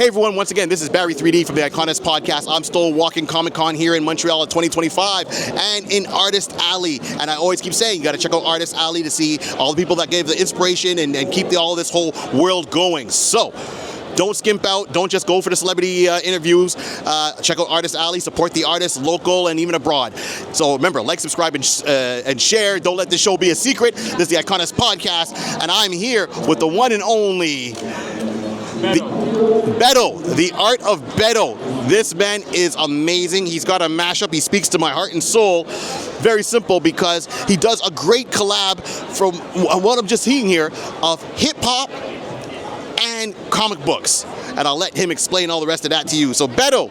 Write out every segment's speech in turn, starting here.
Hey everyone, once again, this is Barry 3D from the iConis podcast. I'm still walking Comic-Con here in Montreal at 2025 and in Artist Alley. And I always keep saying, you got to check out Artist Alley to see all the people that gave the inspiration and keep all this whole world going. So, don't skimp out. Don't just go for the celebrity interviews. Check out Artist Alley. Support the artists, local and even abroad. So remember, like, subscribe, and share. Don't let this show be a secret. This is the iConis podcast, and I'm here with the one and only Beddo, the Art of Beddo. This man is amazing. He's got a mashup. He speaks to my heart and soul. Very simple, because he does a great collab from what I'm just seeing here of hip hop and comic books, and I'll let him explain all the rest of that to you. So Beddo,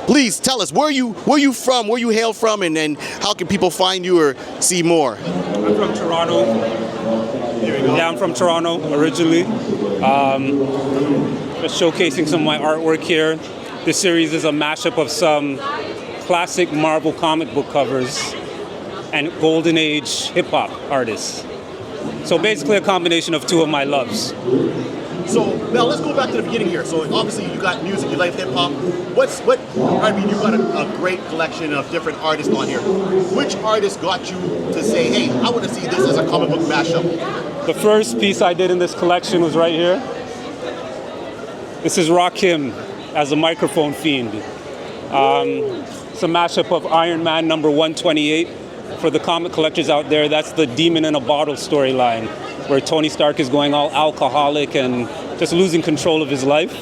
please tell us where you from, where you hail from, and then how can people find you or see more? I'm from Toronto. Yeah, I'm from Toronto originally. Just showcasing some of my artwork here. This series is a mashup of some classic Marvel comic book covers and golden age hip hop artists. So basically a combination of two of my loves. So now let's go back to the beginning here. So obviously you got music, you like hip hop. I mean, you've got a great collection of different artists on here. Which artist got you to say, hey, I want to see this as a comic book mashup? The first piece I did in this collection was right here. This is Rakim as a microphone fiend. It's a mashup of Iron Man number 128. For the comic collectors out there, that's the Demon in a Bottle storyline, where Tony Stark is going all alcoholic and just losing control of his life.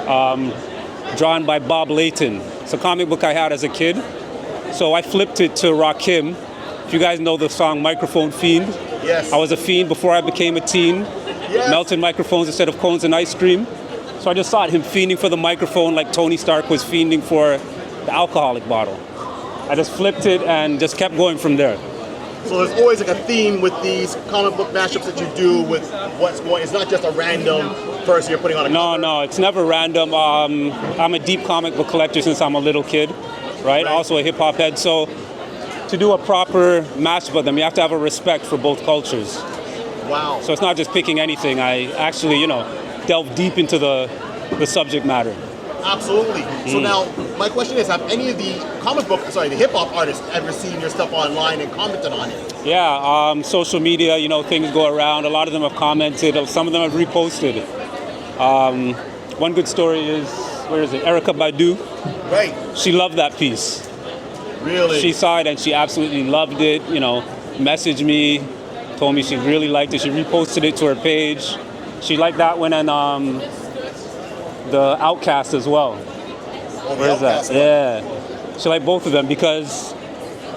Drawn by Bob Layton. It's a comic book I had as a kid. So I flipped it to Rakim. If you guys know the song Microphone Fiend. Yes. I was a fiend before I became a teen. Yes. Melted microphones instead of cones and ice cream. So I just thought him fiending for the microphone like Tony Stark was fiending for the alcoholic bottle. I just flipped it and just kept going from there. So there's always like a theme with these comic book mashups that you do with what's going. It's not just a random person you're putting on a cover. No, it's never random. I'm a deep comic book collector since I'm a little kid, right? Also a hip hop head. So to do a proper mashup of them, you have to have a respect for both cultures. Wow. So it's not just picking anything. I actually, delve deep into the subject matter. Absolutely. So now, my question is, have any of the the hip hop artists ever seen your stuff online and commented on it? Yeah, social media, things go around. A lot of them have commented. Some of them have reposted. One good story is, Art of Beddo. Right. She loved that piece. Really? She saw it and she absolutely loved it. Messaged me, told me she really liked it. She reposted it to her page. She liked that one and the Outcast as well. Where is that? Yeah. She liked both of them because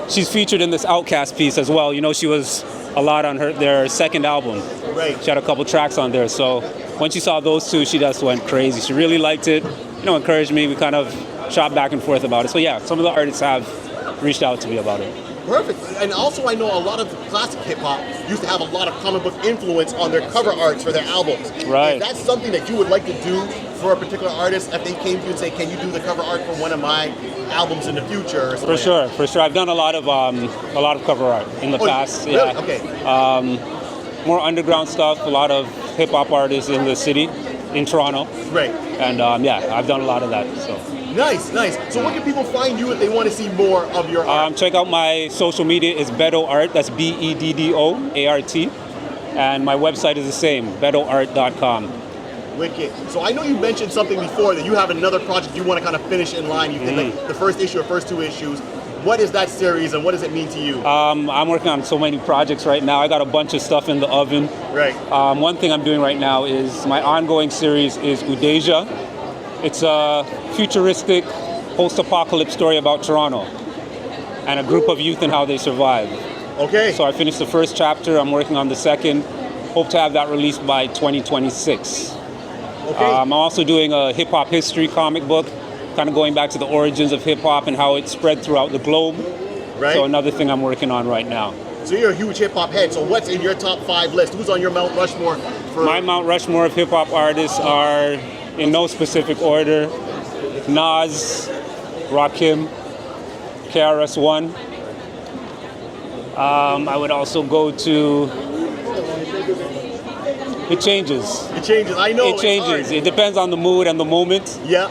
she's featured in this Outcast piece as well. She was a lot on their second album. Right. She had a couple tracks on there. So when she saw those two, she just went crazy. She really liked it. Encouraged me. We kind of shot back and forth about it. So yeah, some of the artists have reached out to me about it. Perfect. And also I know a lot of classic hip-hop used to have a lot of comic book influence on their cover arts for their albums. Right. Is that something that you would like to do for a particular artist if they came to you and say, can you do the cover art for one of my albums in the future? Or for sure. I've done a lot of cover art in the past. Really? Yeah. Okay. More underground stuff, a lot of hip-hop artists in the city, in Toronto. Right. And I've done a lot of that. So. Nice. So where can people find you if they want to see more of your art? Check out my social media. It's Beddo Art. That's BEDDOART. And my website is the same, beddoart.com. Wicked. So I know you mentioned something before that you have another project you want to kind of finish in line. You did like the first issue or first two issues. What is that series and what does it mean to you? I'm working on so many projects right now. I got a bunch of stuff in the oven. Right. One thing I'm doing right now is my ongoing series is Udeja. It's a futuristic post-apocalypse story about Toronto and a group of youth and how they survive. Okay. So I finished the first chapter. I'm working on the second. Hope to have that released by 2026. Okay. I'm also doing a hip-hop history comic book, kind of going back to the origins of hip-hop and how it spread throughout the globe. Right. So another thing I'm working on right now. So you're a huge hip-hop head. So what's in your top 5 list? Who's on your Mount Rushmore? My Mount Rushmore of hip-hop artists are, in no specific order, Nas, Rakim, KRS-One. I would also go to It changes. It changes. I know. It changes. It depends on the mood and the moment. Yeah.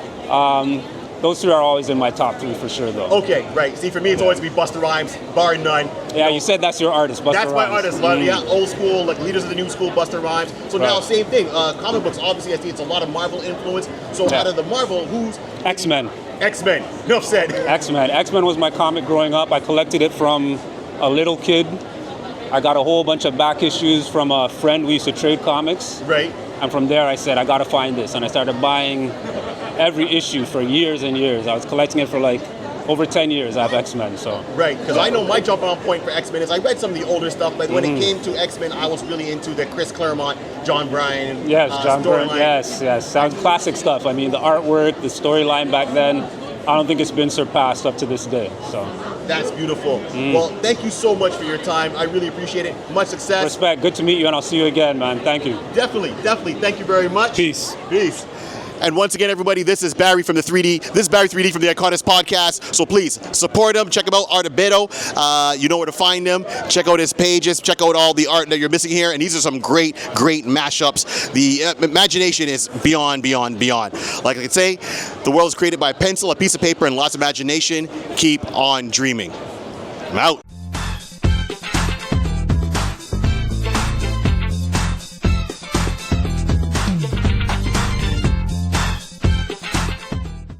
Those two are always in my top 3 for sure, though. Okay, right. See, for me, it's always be Busta Rhymes, bar none. Yeah, you said that's your artist, Busta That's Rhymes. my artist. Yeah, old school, like leaders of the new school, Busta Rhymes. So now, same thing. Comic books, obviously, I see it's a lot of Marvel influence. So out of the Marvel, who's X-Men. X-Men? Enough said. X-Men. X-Men was my comic growing up. I collected it from a little kid. I got a whole bunch of back issues from a friend. We used to trade comics. Right. And from there, I said, I got to find this. And I started buying every issue for years and years. I was collecting it for like over 10 years. I have X-Men, so. Right, because I know my jump on point for X-Men is I read some of the older stuff, but when it came to X-Men, I was really into the Chris Claremont, John Bryan John Byrne. storyline. Yes. Sounds classic stuff. I mean, the artwork, the storyline back then, I don't think it's been surpassed up to this day, so. That's beautiful. Well, thank you so much for your time. I really appreciate it. Much success. Respect. Good to meet you, and I'll see you again, man. Thank you. Definitely. Thank you very much. Peace. And once again, everybody, this is Barry from the 3D. This is Barry 3D from the iConis podcast. So please support him. Check him out, Art of Beddo. You know where to find him. Check out his pages. Check out all the art that you're missing here. And these are some great mashups. The imagination is beyond. Like I could say, the world is created by a pencil, a piece of paper, and lots of imagination. Keep on dreaming. I'm out.